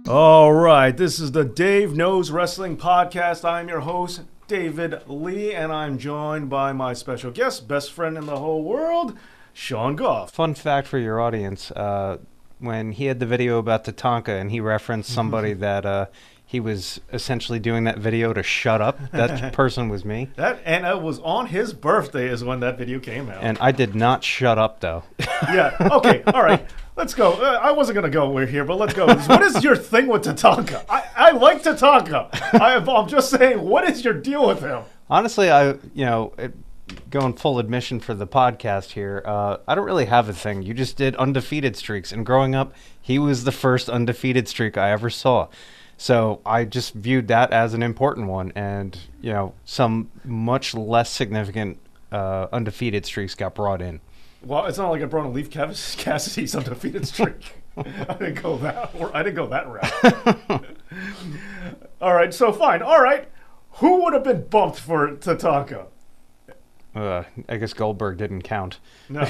All right, this is the Dave Knows Wrestling Podcast. I'm your host, David Lee, and I'm joined by my special guest, best friend in the whole world, Sean Goff. Fun fact for your audience, when he had the video about Tatanka and he referenced somebody that he was essentially doing that video to shut up, that person was me. And it was on his birthday is when that video came out. And I did not shut up, though. Yeah, okay, all right. Let's go. I wasn't going to go here, but let's go. What is your thing with Tatanka? I like Tatanka. I'm just saying, what is your deal with him? Honestly, going full admission for the podcast here, I don't really have a thing. You just did undefeated streaks, and growing up, he was the first undefeated streak I ever saw. So I just viewed that as an important one, and some much less significant undefeated streaks got brought in. Well, it's not like I brought in Leaf Cassidy's undefeated streak. I didn't go that route. All right, so fine. All right, who would have been bumped for Tatanka? I guess Goldberg didn't count. No.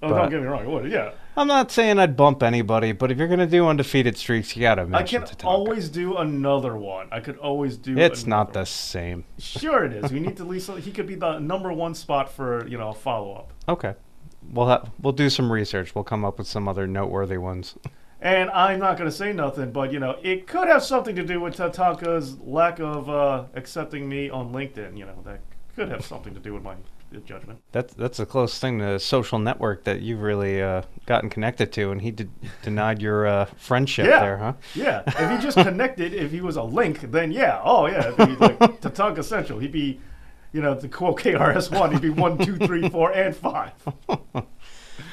Oh, don't get me wrong. It would, yeah. I'm not saying I'd bump anybody, but if you're going to do undefeated streaks, you got to mention Tatanka. I can always do another one. I could always do It's not the same. Sure it is. We need to at least, he could be the number one spot for, a follow-up. Okay. We'll do some research. We'll come up with some other noteworthy ones. And I'm not going to say nothing, but, it could have something to do with Tatanka's lack of accepting me on LinkedIn. That could have something to do with my judgment. That's a close thing to social network that you've really gotten connected to, and he denied your friendship there, huh? Yeah. If he just connected, if he was a link, then yeah. Oh, yeah. If he'd like Tatanka Central, he'd be, to quote KRS-One, he'd be 1, 2, 3, 4, and 5.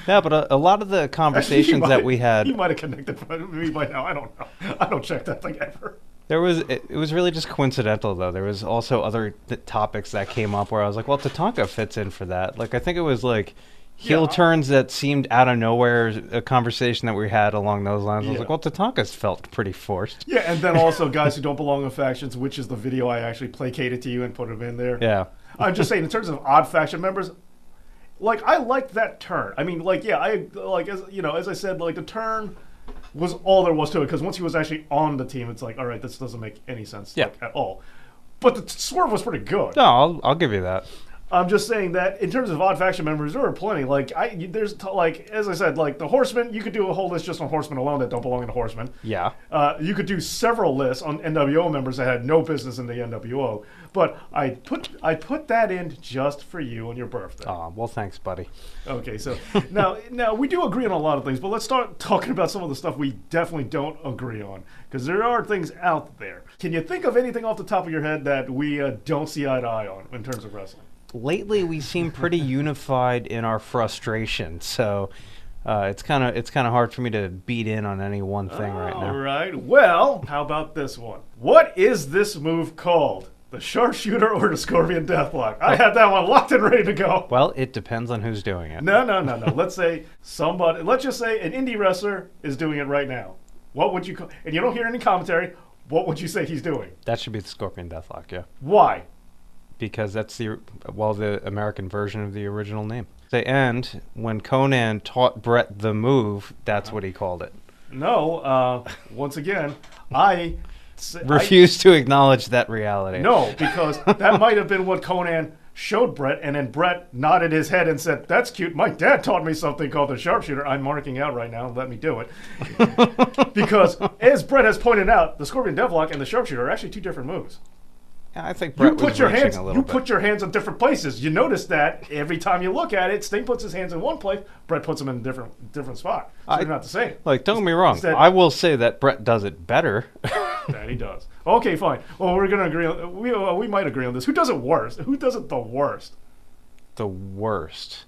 Yeah, but a lot of the conversations that we had... He might have connected with me by now. I don't know. I don't check that thing ever. It was really just coincidental, though. There was also other topics that came up where I was like, well, Tatanka fits in for that. Like, I think it was like heel turns that seemed out of nowhere, a conversation that we had along those lines. I was like, well, Tatanka's felt pretty forced. Yeah, and then also guys who don't belong in factions, which is the video I actually placated to you and put him in there. Yeah. I'm just saying, in terms of odd faction members, like, I liked that turn. I mean, like, yeah, as I said, like, the turn was all there was to it, because once he was actually on the team, it's like, all right, this doesn't make any sense at all. But the swerve was pretty good. No, I'll give you that. I'm just saying that in terms of odd faction members, there are plenty. Like, as I said, like the Horsemen, you could do a whole list just on Horsemen alone that don't belong in the Horsemen. Yeah. You could do several lists on NWO members that had no business in the NWO. But I put that in just for you on your birthday. Oh, well, thanks, buddy. Okay, so now we do agree on a lot of things, but let's start talking about some of the stuff we definitely don't agree on, because there are things out there. Can you think of anything off the top of your head that we don't see eye to eye on in terms of wrestling? Lately, we seem pretty unified in our frustration, so it's kind of hard for me to beat in on any one thing right now. All right. Well, how about this one? What is this move called? The sharpshooter or the scorpion deathlock? I had that one locked and ready to go. Well, it depends on who's doing it. No. Let's just say an indie wrestler is doing it right now. What would you call? And you don't hear any commentary. What would you say he's doing? That should be the scorpion deathlock, yeah. Why? Because that's the American version of the original name. And when Conan taught Brett the move, that's what he called it. No, once again, I refuse to acknowledge that reality. No, because that might have been what Conan showed Brett, and then Brett nodded his head and said, "That's cute. My dad taught me something called the sharpshooter." I'm marking out right now. Let me do it. Because, as Brett has pointed out, the scorpion deathlock and the sharpshooter are actually two different moves. I think Brett was reaching a little bit. You put your hands in different places. You notice that every time you look at it, Sting puts his hands in one place, Brett puts them in a different spot. So they're not the same. Like, don't get me wrong. I will say that Brett does it better. That he does. Okay, fine. Well, we're going to agree on, we might agree on this. Who does it worst? Who does it the worst? The worst?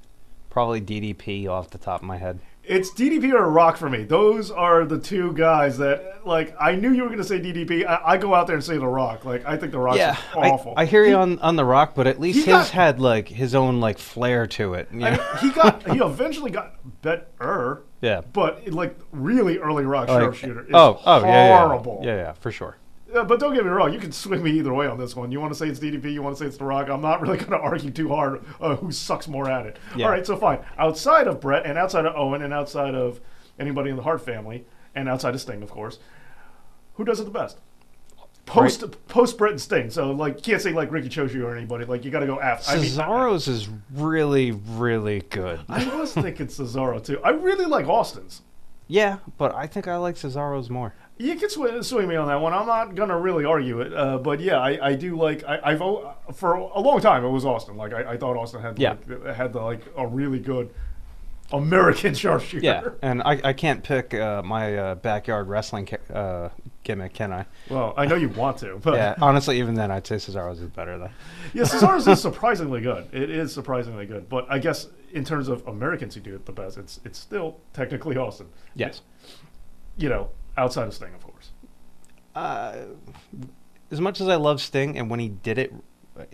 Probably DDP off the top of my head. It's DDP or Rock for me. Those are the two guys that, like, I knew you were going to say DDP. I go out there and say The Rock. Like, I think The Rock's awful. I hear you on The Rock, but at least had, like, his own, like, flair to it. You know? He eventually got better. Yeah. But, like, really early Rock sharpshooter is horrible. Yeah, for sure. But don't get me wrong, you can swing me either way on this one. You want to say it's DDP, you want to say it's The Rock. I'm not really going to argue too hard who sucks more at it. Yeah. All right, so fine. Outside of Brett and outside of Owen and outside of anybody in the Hart family, and outside of Sting, of course, who does it the best? Post Bret and Sting. So like, you can't say like Ricky Choshu or anybody. Like, you got to go after. Cesaro's is really, really good. I was thinking Cesaro too. I really like Austin's. Yeah, but I think I like Cesaro's more. You can swing me on that one. I'm not gonna really argue it, but yeah, I do like. I've for a long time it was Austin. Like I thought Austin had like a really good American sharpshooter. Yeah, and I can't pick my backyard wrestling gimmick, can I? Well, I know you want to, but yeah, honestly, even then, I'd say Cesaro's is better though. Yeah, Cesaro's is surprisingly good. It is surprisingly good, but I guess in terms of Americans who do it the best, it's still technically Austin. Yes. Outside of Sting, of course. As much as I love Sting, and when he did it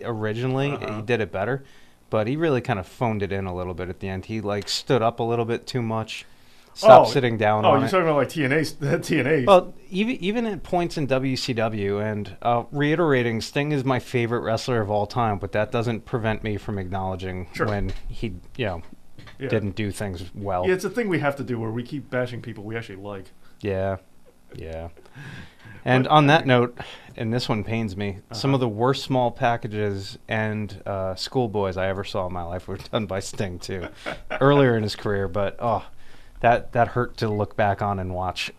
originally, he did it better. But he really kind of phoned it in a little bit at the end. He like stood up a little bit too much, stopped sitting down. Oh, you're talking about like TNA. Well, even at points in WCW, and reiterating, Sting is my favorite wrestler of all time, but that doesn't prevent me from acknowledging when he, didn't do things well. Yeah, it's a thing we have to do where we keep bashing people we actually like. Yeah. And on that note, and this one pains me, some of the worst small packages and schoolboys I ever saw in my life were done by Sting too, earlier in his career. But that hurt to look back on and watch.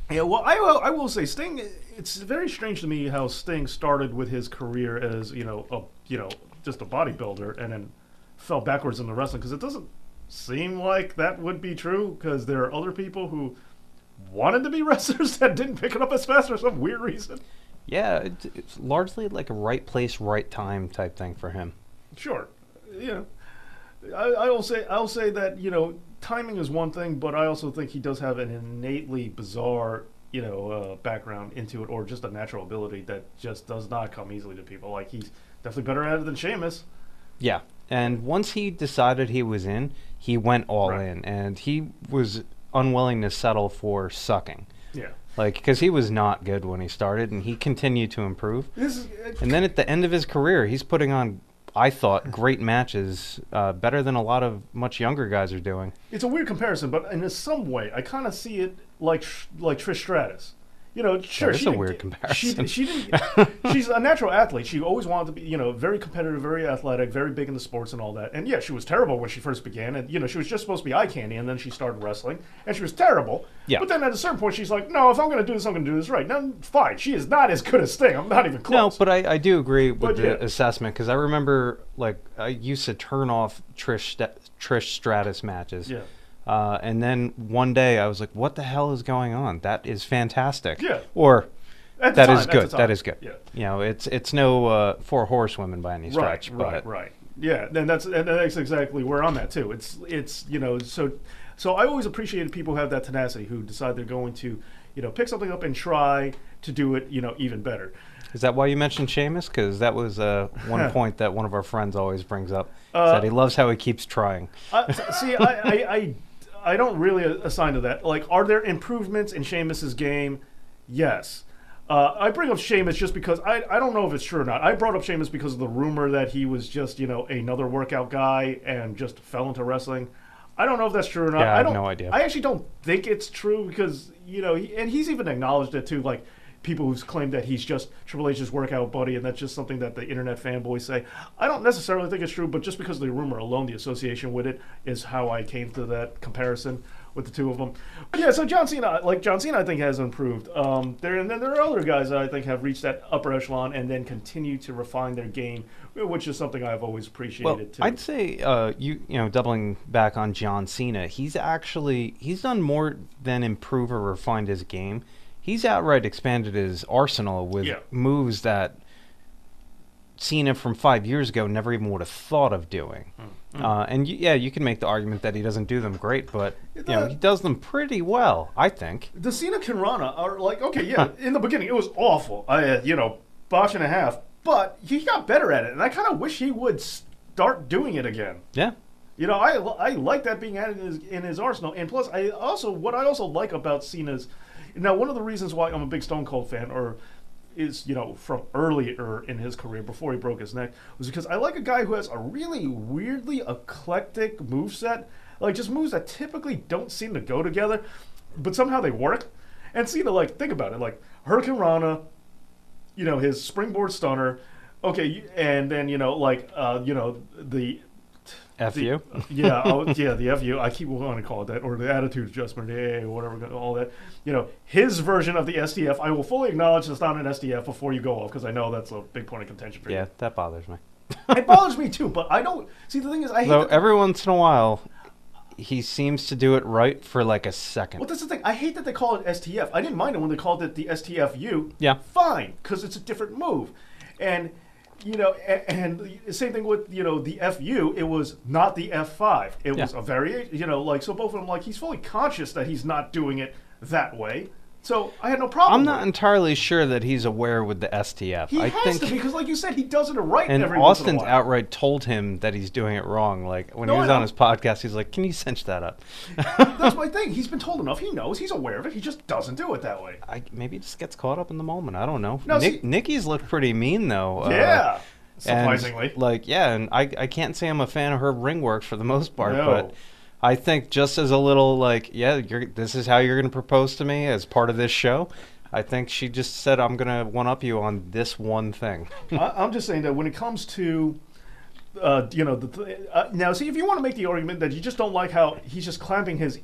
Yeah, well, I will say Sting. It's very strange to me how Sting started with his career as just a bodybuilder and then fell backwards into wrestling, because it doesn't seem like that would be true, because there are other people who wanted to be wrestlers that didn't pick it up as fast for some weird reason. Yeah, it's largely like a right place, right time type thing for him. Sure. I'll say that, timing is one thing, but I also think he does have an innately bizarre, background into it, or just a natural ability that just does not come easily to people. Like, he's definitely better at it than Sheamus. Yeah, and once he decided he was in, he went all in, and he was unwilling to settle for sucking. Yeah. Like, because he was not good when he started, and he continued to improve. And then at the end of his career, he's putting on, I thought, great matches, better than a lot of much younger guys are doing. It's a weird comparison, but in some way, I kind of see it like Trish Stratus. Sure, it's a weird comparison. She didn't. She's a natural athlete. She always wanted to be, very competitive, very athletic, very big into sports and all that. And yeah, she was terrible when she first began. And she was just supposed to be eye candy, and then she started wrestling, and she was terrible. Yeah. But then at a certain point, she's like, no, if I'm going to do this, I'm going to do this right. Now, fine. She is not as good as Sting. I'm not even close. No, but I do agree with the assessment, because I remember I used to turn off Trish Stratus matches. Yeah. And then one day I was like, what the hell is going on? That is fantastic. Yeah. Or that is good. That is good. Yeah. It's no Four Horsewomen by any stretch. Right. Yeah. And that's exactly where I'm at too. It's so I always appreciated people who have that tenacity, who decide they're going to, pick something up and try to do it, even better. Is that why you mentioned Sheamus? Because that was one point that one of our friends always brings up. That he loves how he keeps trying. See, I don't really assign to that. Like, are there improvements in Sheamus's game? Yes. I bring up Sheamus just because I don't know if it's true or not. I brought up Sheamus because of the rumor that he was just, another workout guy and just fell into wrestling. I don't know if that's true or not. Yeah, I have no idea. I actually don't think it's true because, and he's even acknowledged it too, like, people who's claimed that he's just Triple H's workout buddy, and that's just something that the internet fanboys say. I don't necessarily think it's true, but just because of the rumor alone, the association with it is how I came to that comparison with the two of them. But yeah, so John Cena, I think has improved. And then there are other guys that I think have reached that upper echelon and then continue to refine their game, which is something I've always appreciated too. I'd say doubling back on John Cena, he's done more than improve or refined his game. He's outright expanded his arsenal with moves that Cena from 5 years ago never even would have thought of doing. And you can make the argument that he doesn't do them great, but he does them pretty well, I think. The Cena Kinrana are like, in the beginning it was awful. Botch and a half, but he got better at it, and I kind of wish he would start doing it again. Yeah. I like that being added in his arsenal, and plus what I also like about Cena's. Now, one of the reasons why I'm a big Stone Cold fan, is from earlier in his career before he broke his neck, was because I like a guy who has a really weirdly eclectic moveset, like just moves that typically don't seem to go together. but somehow they work. And so, like, think about it. Like, Hurricane Rana, his springboard stunner. Okay, and then, the... FU? The FU. I keep wanting to call it that, or the attitude adjustment, whatever, all that. His version of the STF, I will fully acknowledge it's not an STF before you go off, because I know that's a big point of contention for you. Yeah, that bothers me. It bothers me too, but I don't... See, the thing is, I hate... Though every once in a while, he seems to do it right for like a second. Well, that's the thing. I hate that they call it STF. I didn't mind it when they called it the STFU. Yeah. Fine, because it's a different move. And... and the same thing with, the FU, it was not the F5. It was a variation, so both of them, like, he's fully conscious that he's not doing it that way. So I had no problem I'm not entirely sure that he's aware with the STF. He has to, because like you said, he does it right and every once in a Austin's while. outright told him that he's doing it wrong. Like, when he was on his podcast, he's like, can you cinch that up? That's my thing. He's been told enough. He knows. He's aware of it. He just doesn't do it that way. Maybe he just gets caught up in the moment. I don't know. No, Nikki's looked pretty mean, though. Yeah. Surprisingly. And, and I can't say I'm a fan of her ring work for the most part, No. but I think just as a little, this is how you're going to propose to me as part of this show, I think she just said, I'm going to one-up you on this one thing. I'm just saying that when it comes to, now, see, if you want to make the argument that you just don't like how he's just clamping his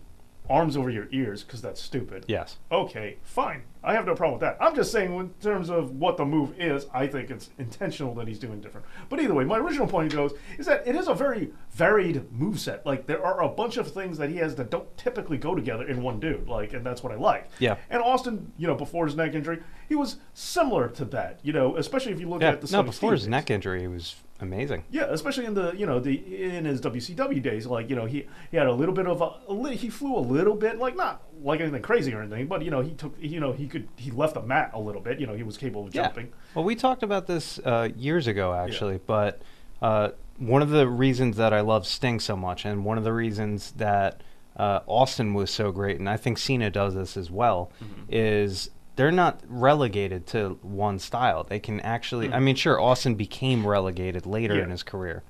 arms over your ears because that's stupid. Yes. Okay, fine. I have no problem with that. I'm just saying in terms of what the move is, I think it's intentional that he's doing different. But either way, my original point goes is that it is a very varied moveset. Like, there are a bunch of things that he has that don't typically go together in one dude. Like, and that's what I like. Yeah. And Austin, before his neck injury, he was similar to that. Especially if you look at the before his neck injury, he was amazing. Yeah, especially in the in his WCW days, like he had a little bit of he flew a little bit, like not like anything crazy or anything, but he left the mat a little bit. He was capable of jumping. Well, we talked about this years ago actually, but one of the reasons that I love Sting so much, and one of the reasons that Austin was so great, and I think Cena does this as well, is they're not relegated to one style. They can actually... I mean, sure, Austin became relegated later in his career.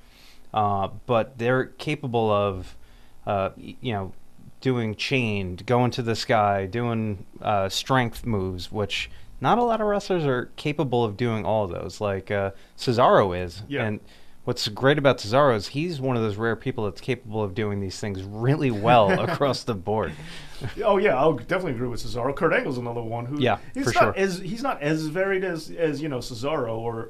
But they're capable of, doing chained, going to the sky, doing strength moves, which not a lot of wrestlers are capable of doing all of those, like Cesaro is. Yeah. And what's great about Cesaro is he's one of those rare people that's capable of doing these things really well across the board. Oh yeah, I'll definitely agree with Cesaro. Kurt Angle's another one who he's not as varied as Cesaro or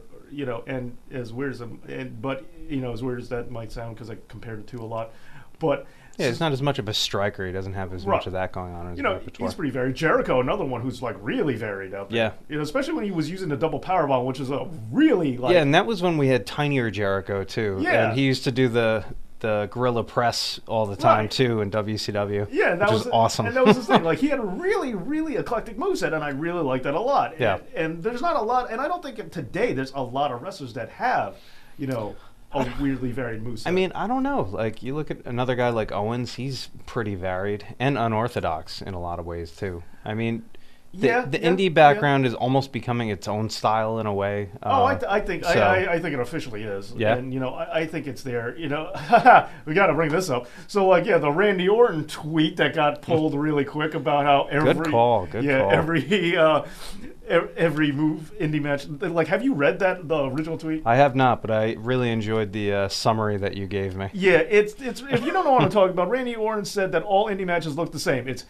and as weird as as weird as that might sound because I compared the two a lot, but he's not as much of a striker. He doesn't have as much of that going on in his repertoire. He's pretty varied. Jericho, another one who's like really varied out there. Yeah, especially when he was using the double powerbomb, which is a really and that was when we had tinier Jericho too. Yeah, and he used to do the gorilla press all the time too in WCW. Yeah, that was awesome. And that was his thing. Like, he had a really, really eclectic moveset, and I really liked that a lot. Yeah. And there's not a lot, and I don't think today there's a lot of wrestlers that have, a weirdly varied moveset. I mean, I don't know. Like, you look at another guy like Owens, he's pretty varied and unorthodox in a lot of ways too. I mean, the indie background is almost becoming its own style in a way. I think it officially is. Yeah. And I think it's there. We got to bring this up. So the Randy Orton tweet that got pulled really quick about how good call. every move indie match. Like, have you read the original tweet? I have not, but I really enjoyed the summary that you gave me. Yeah, it's if you don't know what I'm talking about, Randy Orton said that all indie matches look the same. It's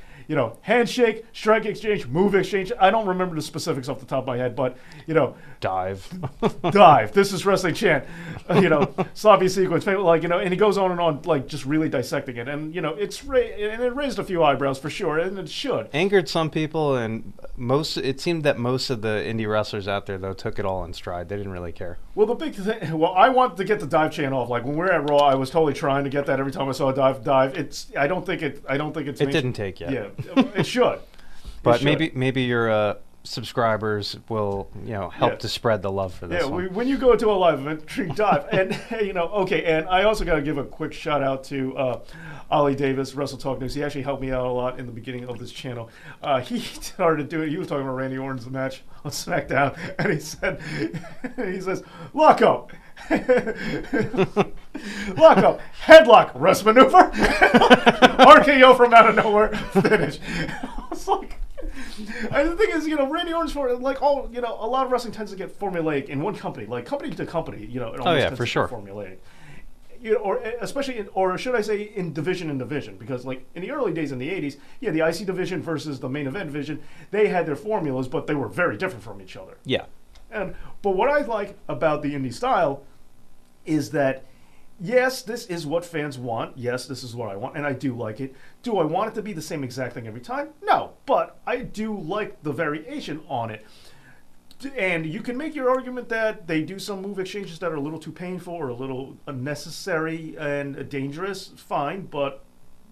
handshake, strike exchange, move exchange. I don't remember the specifics off the top of my head, but dive. This is wrestling chant. Sloppy sequence, and he goes on and on, like, just really dissecting it, and it raised a few eyebrows for sure, and it should. Angered some people, and it seemed that most of the indie wrestlers out there though took it all in stride. They didn't really care. Well, the big thing. Well, I want to get the dive chant off. Like, when we were at Raw, I was totally trying to get that every time I saw a dive. I don't think it's. It didn't take yet. Yeah. It should. But maybe your subscribers will help to spread the love for this one. Yeah, when you go to a live event, treat dive. And okay, and I also got to give a quick shout out to Ollie Davis, Wrestle Talk News. He actually helped me out a lot in the beginning of this channel. He started doing. He was talking about Randy Orton's match on SmackDown, and he says, "Lock up." Lock up, headlock, rest maneuver, RKO from out of nowhere, finish. It's like, and the thing is, Randy Orton's for like all, a lot of wrestling tends to get formulaic in one company, like company to company, it almost tends for to sure. get formulaic. Or especially, or should I say, in division, because like in the early days in the '80s, the IC division versus the main event division, they had their formulas, but they were very different from each other. Yeah. But what I like about the indie style is that, yes, this is what fans want. Yes, this is what I want, and I do like it. Do I want it to be the same exact thing every time? No, but I do like the variation on it. And you can make your argument that they do some move exchanges that are a little too painful or a little unnecessary and dangerous. Fine,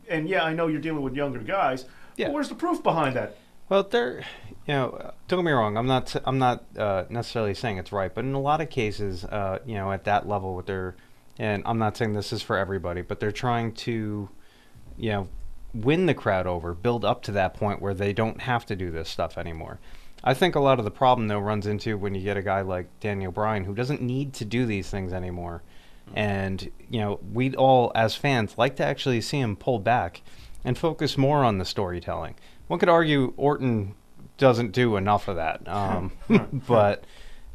I know you're dealing with younger guys. Yeah. But where's the proof behind that? Well, don't get me wrong. I'm not necessarily saying it's right, but in a lot of cases, at that level and I'm not saying this is for everybody, but they're trying to, win the crowd over, build up to that point where they don't have to do this stuff anymore. I think a lot of the problem, though, runs into when you get a guy like Daniel Bryan who doesn't need to do these things anymore. And, we'd all, as fans, like to actually see him pull back and focus more on the storytelling. One could argue Orton doesn't do enough of that. But,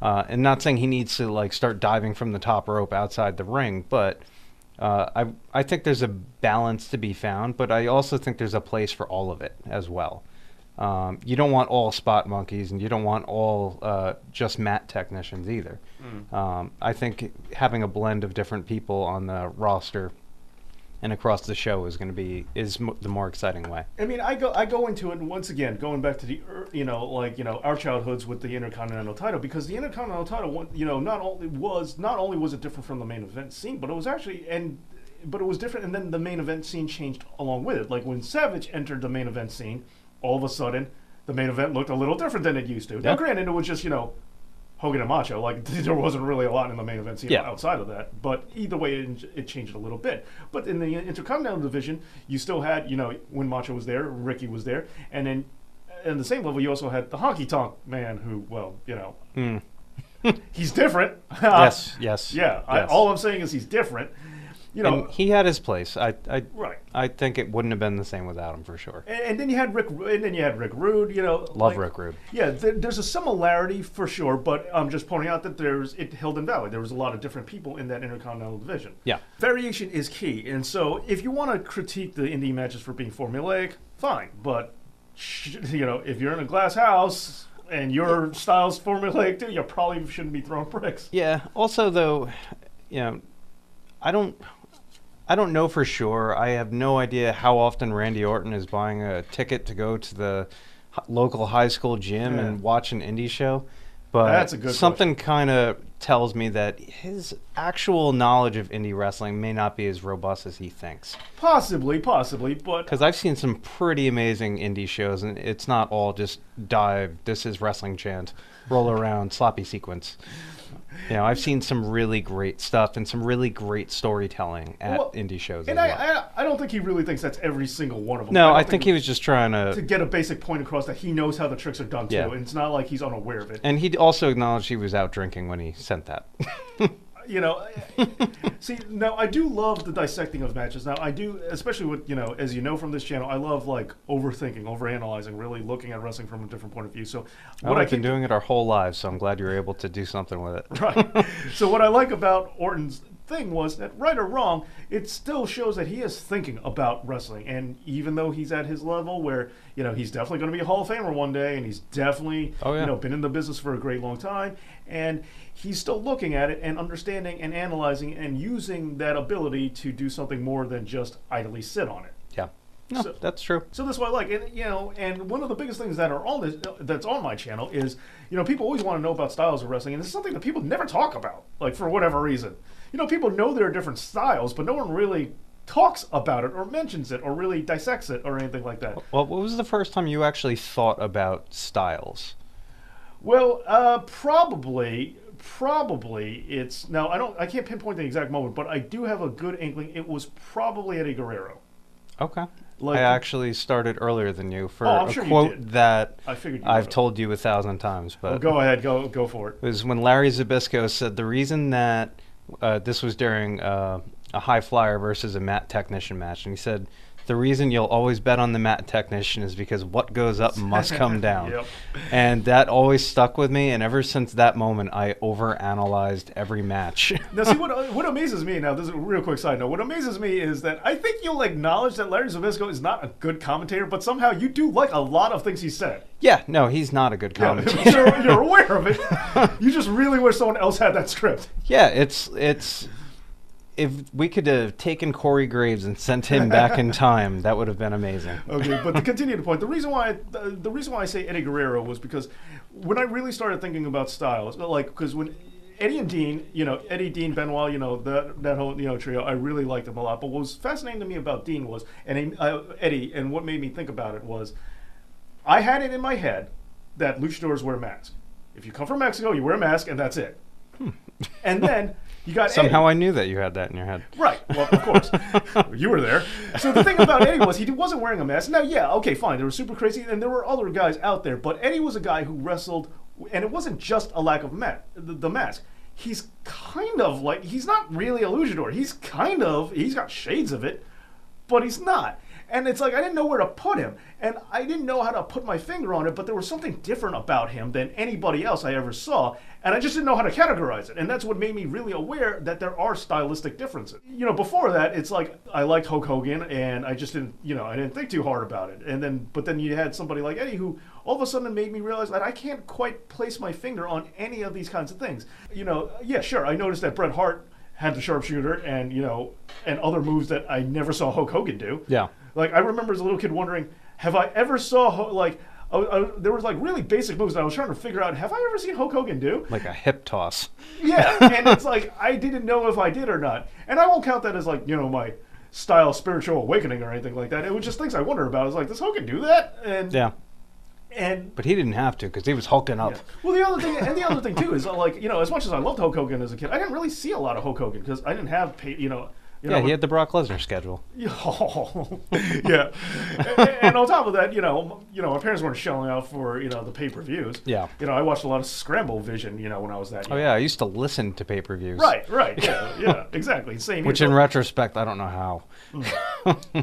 and not saying he needs to, like, start diving from the top rope outside the ring, but I think there's a balance to be found, but I also think there's a place for all of it as well. You don't want all spot monkeys, and you don't want all just mat technicians either. I think having a blend of different people on the roster and across the show is the more exciting way. I mean, I go into it, and once again, going back to the our childhoods with the Intercontinental title, because the Intercontinental title, not only was it different from the main event scene, but it was actually but it was different, and then the main event scene changed along with it. Like when Savage entered the main event scene, all of a sudden, the main event looked a little different than it used to. Now, granted, it was just, Hogan and Macho. Like, there wasn't really a lot in the main event scene outside of that. But either way, it changed a little bit. But in the Intercontinental division, you still had, when Macho was there, Ricky was there. And then, in the same level, you also had the Honky Tonk Man who, he's different. Yes. Yeah. Yes. All I'm saying is he's different. And he had his place. Right. I think it wouldn't have been the same without him for sure. And then you had Rick Rude. Love Rick Rude. Yeah, there's a similarity for sure, but I'm just pointing out that it held in value. There was a lot of different people in that Intercontinental division. Yeah, variation is key, and so if you want to critique the indie matches for being formulaic, fine. But if you're in a glass house and your style's formulaic too, you probably shouldn't be throwing bricks. Yeah. Also, though, I don't know for sure. I have no idea how often Randy Orton is buying a ticket to go to the local high school gym and watch an indie show. But that's a good something kind of tells me that his actual knowledge of indie wrestling may not be as robust as he thinks. Possibly, but... Because I've seen some pretty amazing indie shows, and it's not all just dive, this is wrestling chant, roll around, sloppy sequence. I've seen some really great stuff and some really great storytelling at indie shows. And I don't think he really thinks that's every single one of them. No, I think he was just trying to get a basic point across that he knows how the tricks are done too, and it's not like he's unaware of it. And he also acknowledged he was out drinking when he sent that. See, now I do love the dissecting of matches. Now I do, especially with, as you know from this channel, I love like overthinking, overanalyzing, really looking at wrestling from a different point of view. So I've been doing it our whole lives, so I'm glad you're able to do something with it. Right. So what I like about Orton's thing was that, right or wrong, it still shows that he is thinking about wrestling. And even though he's at his level where, he's definitely going to be a Hall of Famer one day, and he's definitely, been in the business for a great long time, and he's still looking at it and understanding and analyzing and using that ability to do something more than just idly sit on it. Yeah. No, that's true. So that's what I like. And, and one of the biggest things that are on that's on my channel is, people always want to know about styles of wrestling, and it's something that people never talk about, like, for whatever reason. People know there are different styles, but no one really talks about it or mentions it or really dissects it or anything like that. Well, what was the first time you actually thought about styles? Well, probably it's now I can't pinpoint the exact moment, but I do have a good inkling. It was probably Eddie Guerrero. Okay. I actually started earlier than you for a sure quote that I've told you 1,000 times. But go ahead, go for it. It was when Larry Zbyszko said the reason that this was during a high flyer versus a mat technician match, and he said the reason you'll always bet on the mat technician is because what goes up must come down. Yep. And that always stuck with me, and ever since that moment, I overanalyzed every match. Now, see, what amazes me, now, this is a real quick side note, what amazes me is that I think you'll acknowledge that Larry Zbyszko is not a good commentator, but somehow you do like a lot of things he said. Yeah, no, he's not a good commentator. Yeah, you're aware of it. You just really wish someone else had that script. Yeah, it's if we could have taken Corey Graves and sent him back in time, that would have been amazing. Okay, but to continue the point, the reason why I say Eddie Guerrero was because when I really started thinking about styles, like because when Eddie and Dean, Eddie, Dean, Benoit, that whole trio, I really liked them a lot. But what was fascinating to me about Dean was Eddie, and what made me think about it was I had it in my head that luchadors wear masks. If you come from Mexico, you wear a mask, and that's it. And then you got somehow Eddie. I knew that you had that in your head. Right. Well, of course. You were there. So the thing about Eddie was he wasn't wearing a mask. Now, yeah, okay, fine. They were super crazy, and there were other guys out there. But Eddie was a guy who wrestled, and it wasn't just a lack of the mask. He's kind of like, he's not really a luchador. He's got shades of it, but he's not. And it's like I didn't know where to put him, and I didn't know how to put my finger on it, but there was something different about him than anybody else I ever saw, and I just didn't know how to categorize it. And that's what made me really aware that there are stylistic differences. Before that, it's like I liked Hulk Hogan, and I just didn't, I didn't think too hard about it. But then you had somebody like Eddie who all of a sudden made me realize that I can't quite place my finger on any of these kinds of things. Yeah, sure, I noticed that Bret Hart had the sharpshooter and and other moves that I never saw Hulk Hogan do. Yeah. Like, I remember as a little kid wondering, have I ever saw, there was, really basic moves that I was trying to figure out, have I ever seen Hulk Hogan do? Like a hip toss. Yeah, and it's like, I didn't know if I did or not. And I won't count that as, my style spiritual awakening or anything like that. It was just things I wondered about. I was like, does Hogan do that? And yeah. And but he didn't have to because he was hulking up. Yeah. Well, the other thing too is as much as I loved Hulk Hogan as a kid, I didn't really see a lot of Hulk Hogan because I didn't have Yeah, he had the Brock Lesnar schedule. Yeah, and on top of that, my parents weren't shelling out for the pay-per-views. Yeah, I watched a lot of Scramble Vision, when I was that young. Oh yeah, I used to listen to pay-per-views. Right, yeah, exactly. Same. Which in retrospect, I don't know how.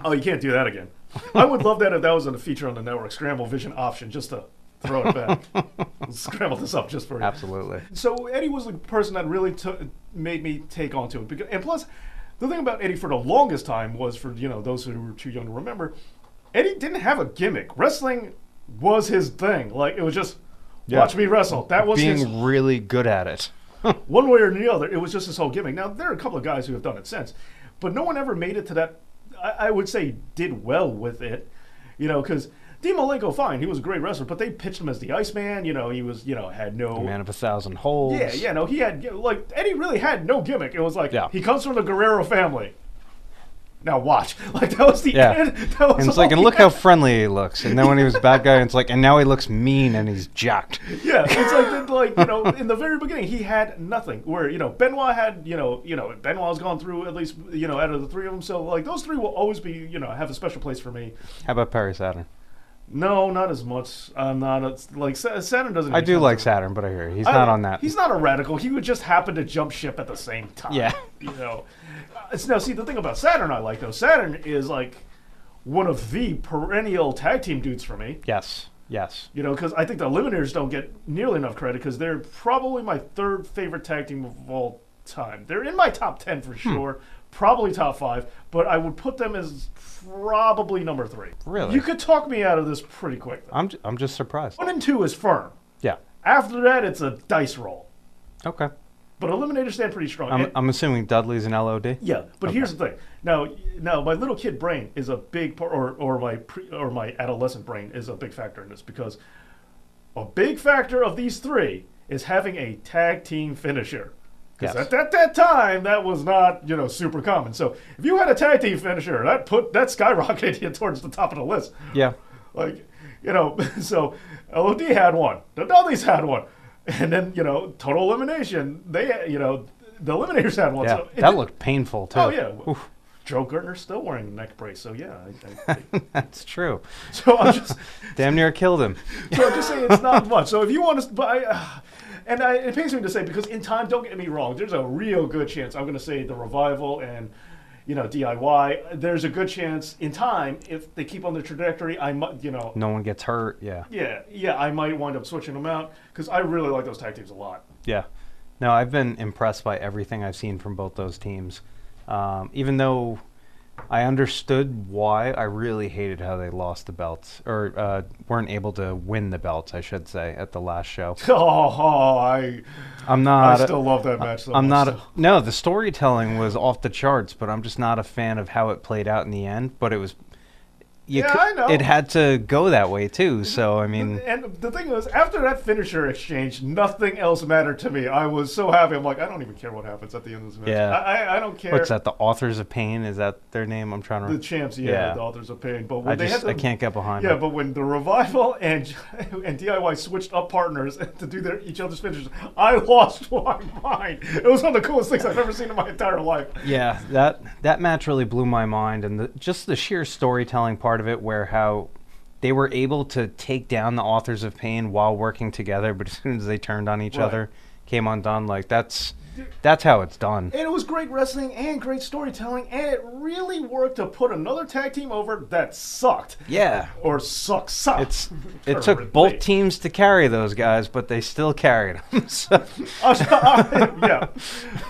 Oh, you can't do that again. I would love that if that was a feature on the network, Scramble Vision option, just to throw it back. Scramble this up just for you. Absolutely. So Eddie was the person that really made me take onto it, and plus. The thing about Eddie for the longest time was, for those who were too young to remember, Eddie didn't have a gimmick. Wrestling was his thing. Like, it was just watch me wrestle. That was being really good at it. One way or the other, it was just his whole gimmick. Now there are a couple of guys who have done it since, but no one ever made it to that. I would say did well with it, because. Dean Malenko, fine, he was a great wrestler, but they pitched him as the Iceman. He was, had no... The man of 1,000 holes. Yeah, no, he had, Eddie really had no gimmick. It was like, he comes from the Guerrero family. Now watch. That was the end. That was and it's and look how friendly he looks. And then when he was a bad guy, it's and now he looks mean and he's jacked. Yeah, it's in the very beginning, he had nothing. Where, Benoit had, Benoit's gone through at least, out of the three of them. So, those three will always be, have a special place for me. How about Perry Saturn? No, not as much. I'm not Saturn doesn't. I do like Saturn, but I hear he's not on that. He's not a radical. He would just happen to jump ship at the same time. Yeah. Now, see, the thing about Saturn I like though, Saturn is one of the perennial tag team dudes for me. Yes. Because I think the Eliminators don't get nearly enough credit because they're probably my third favorite tag team of all time. They're in my top 10 for sure. Probably top 5, but I would put them as probably number 3. Really? You could talk me out of this pretty quick, though. I'm just surprised. 1 and 2 is firm. Yeah. After that, it's a dice roll. Okay. But Eliminators stand pretty strong. I'm assuming Dudley's an LOD? Yeah, but here's the thing. Now, my little kid brain is a big part, or my adolescent brain is a big factor in this, because a big factor of these 3 is having a tag team finisher. Because at that time, that was not, super common. So if you had a tag team finisher, that skyrocketed you towards the top of the list. Yeah. So LOD had one. The Dudleys had one. And then, Total Elimination, the Eliminators had one. Yeah, so that looked painful, too. Oh, yeah. Oof. Joe Gertner's still wearing a neck brace, so yeah. That's true. So I'm just... Damn near killed him. So I'm just saying it's not much. So if you want to... it pains me to say, because in time, don't get me wrong, there's a real good chance I'm going to say the Revival and DIY. There's a good chance in time, if they keep on the trajectory, I might, no one gets hurt. Yeah. Yeah, I might wind up switching them out because I really like those tag teams a lot. Yeah. No, I've been impressed by everything I've seen from both those teams. Even though I understood why, I really hated how they lost the belts, or weren't able to win the belts, I should say, at the last show. I still love that match so much. No, the storytelling was off the charts, but I'm just not a fan of how it played out in the end. But it was... I know. It had to go that way, too, so, I mean... And the thing was, after that finisher exchange, nothing else mattered to me. I was so happy. I'm like, I don't even care what happens at the end of this match. Yeah. I don't care. What's that, the Authors of Pain? Is that their name? I'm trying to... The champs, the Authors of Pain. But when I can't get behind it. Yeah, it. but when the Revival and DIY switched up partners to do each other's finishers, I lost my mind. It was one of the coolest things I've ever seen in my entire life. Yeah, that match really blew my mind. And just the sheer storytelling part of it, where how they were able to take down the Authors of Pain while working together, but as soon as they turned on each other, came undone. Like, that's how it's done. And it was great wrestling and great storytelling, and it really worked to put another tag team over that sucked. Yeah. Or sucked. It took both teams to carry those guys, but they still carried them. So. Yeah.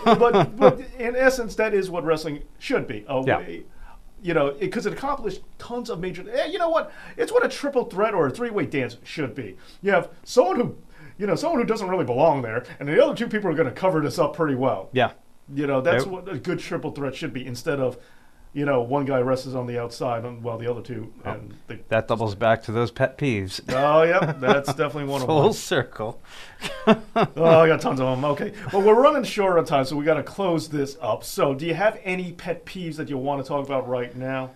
But in essence, that is what wrestling should be. Because it accomplished tons of major... you know what? It's what a triple threat or a three-way dance should be. You have someone who doesn't really belong there, and the other two people are going to cover this up pretty well. Yeah. That's what a good triple threat should be, instead of, one guy wrestles on the outside while the other two... that doubles back to those pet peeves. Oh, yeah. That's definitely one of them. Full circle. I got tons of them. Okay. Well, we're running short on time, so we got to close this up. So do you have any pet peeves that you want to talk about right now?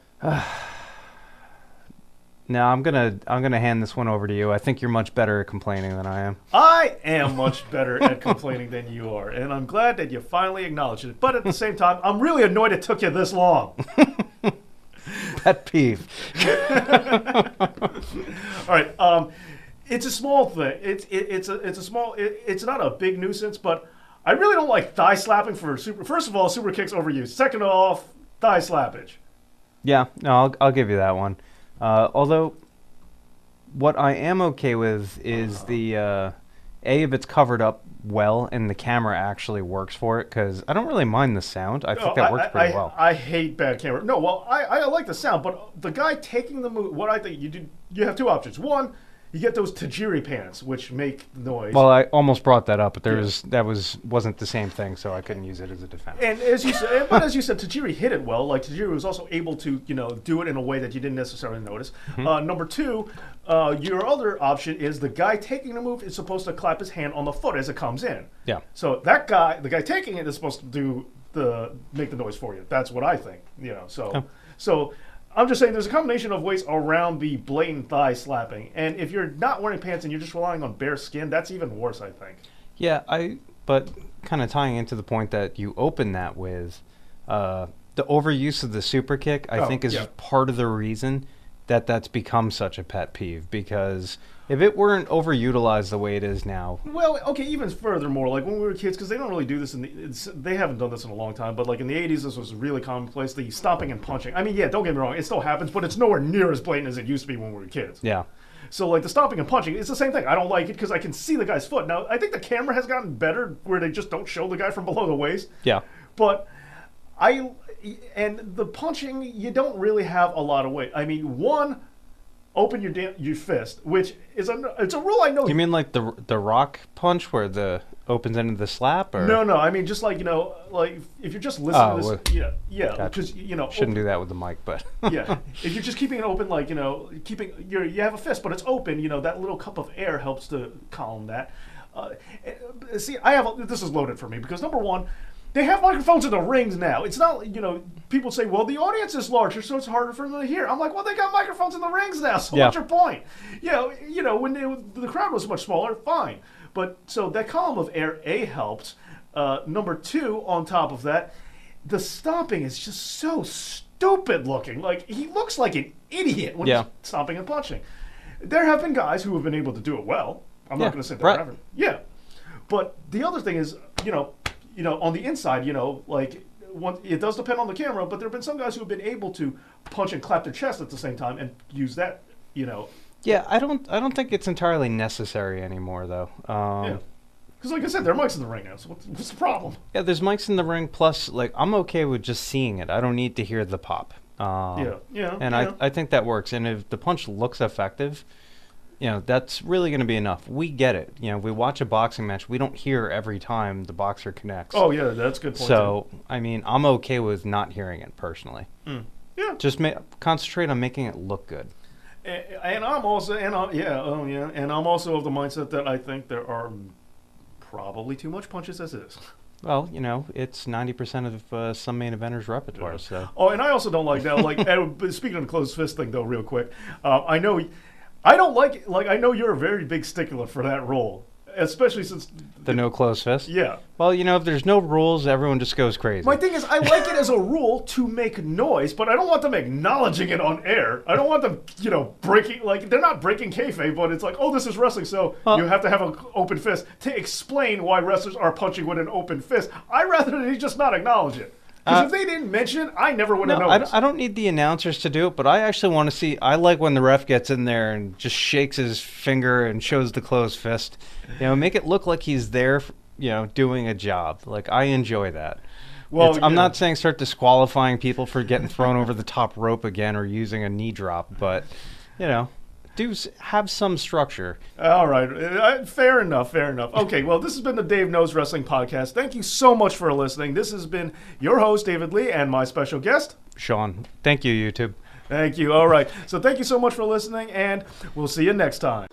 No, I'm gonna hand this one over to you. I think you're much better at complaining than I am. I am much better at complaining than you are, and I'm glad that you finally acknowledged it. But at the same time, I'm really annoyed it took you this long. Pet peeve. All right. It's a small thing. It's not a big nuisance, but I really don't like thigh slapping for super. First of all, super kicks overused. Second off, thigh slappage. Yeah, no, I'll give you that one. Although, what I am okay with is if it's covered up well and the camera actually works for it, because I don't really mind the sound. I think that works pretty well. I hate bad camera. No, well, I like the sound, but the guy taking the move, what I think you have two options. One, you get those Tajiri pants, which make noise. Well, I almost brought that up, but wasn't the same thing, so I couldn't use it as a defense. And as you said, Tajiri hit it well. Like, Tajiri was also able to, do it in a way that you didn't necessarily notice. Mm-hmm. Number two, your other option is the guy taking the move is supposed to clap his hand on the foot as it comes in. Yeah. So the guy taking it is supposed to make the noise for you. That's what I think. So. I'm just saying there's a combination of ways around the blatant thigh slapping. And if you're not wearing pants and you're just relying on bare skin, that's even worse, I think. Yeah, but kind of tying into the point that you open that with, the overuse of the super kick, I think is part of the reason that's become such a pet peeve, because if it weren't overutilized the way it is now... Well, okay, even furthermore, like when we were kids, because they don't really do this, they haven't done this in a long time, but like in the 80s, this was really commonplace, the stomping and punching. I mean, yeah, don't get me wrong, it still happens, but it's nowhere near as blatant as it used to be when we were kids. Yeah. So like the stomping and punching, it's the same thing. I don't like it because I can see the guy's foot. Now, I think the camera has gotten better where they just don't show the guy from below the waist. Yeah. But and the punching, you don't really have a lot of weight. I mean, one, open your fist, which is it's a rule I know. You mean like the rock punch where the opens into the slap, or no? I mean just like like if you're just listening to this, because gotcha. Shouldn't do that with the mic, but yeah, if you're just keeping it open, like keeping you have a fist, but it's open, that little cup of air helps to calm that. See, this is loaded for me because number one. They have microphones in the rings now. It's not, people say, well, the audience is larger, so it's harder for them to hear. I'm like, well, they got microphones in the rings now, so what's your point? When the crowd was much smaller, fine. But, so that column of air, helps. Number two, on top of that, the stomping is just so stupid looking. Like, he looks like an idiot when he's stomping and punching. There have been guys who have been able to do it well. I'm not going to say that haven't. Yeah. But the other thing is, on the inside, like it does depend on the camera, but there have been some guys who have been able to punch and clap their chest at the same time and use that, Yeah, I don't think it's entirely necessary anymore, though. Yeah. Because like I said, there are mics in the ring now, so what's the problem? Yeah, there's mics in the ring, plus, like, I'm okay with just seeing it. I don't need to hear the pop. And I think that works. And if the punch looks effective, that's really going to be enough. We get it. We watch a boxing match. We don't hear every time the boxer connects. Oh, yeah, that's a good point. So, I mean, I'm okay with not hearing it personally. Yeah. Just concentrate on making it look good. And I'm also, and I'm also of the mindset that I think there are probably too much punches as is. Well, it's 90% of some main eventers' repertoire. So. Oh, and I also don't like that. Like, speaking of the closed fist thing, though, real quick, I know I know you're a very big stickler for that rule, especially since the no closed fist. Yeah. Well, if there's no rules, everyone just goes crazy. My thing is, I like it as a rule to make noise, but I don't want them acknowledging it on air. I don't want them, breaking, like, they're not breaking kayfabe, but it's like, oh, this is wrestling, so you have to have an open fist to explain why wrestlers are punching with an open fist. I'd rather they just not acknowledge it. Because if they didn't mention it, I never would have noticed. I don't need the announcers to do it, but I actually want to see. I like when the ref gets in there and just shakes his finger and shows the closed fist. Make it look like he's there, doing a job. Like, I enjoy that. Well, I'm not saying start disqualifying people for getting thrown over the top rope again or using a knee drop, but do have some structure. All right. Fair enough. Okay, well, this has been the Dave Knows Wrestling Podcast. Thank you so much for listening. This has been your host, David Lee, and my special guest, Sean. Thank you, YouTube. Thank you. All right. So thank you so much for listening, and we'll see you next time.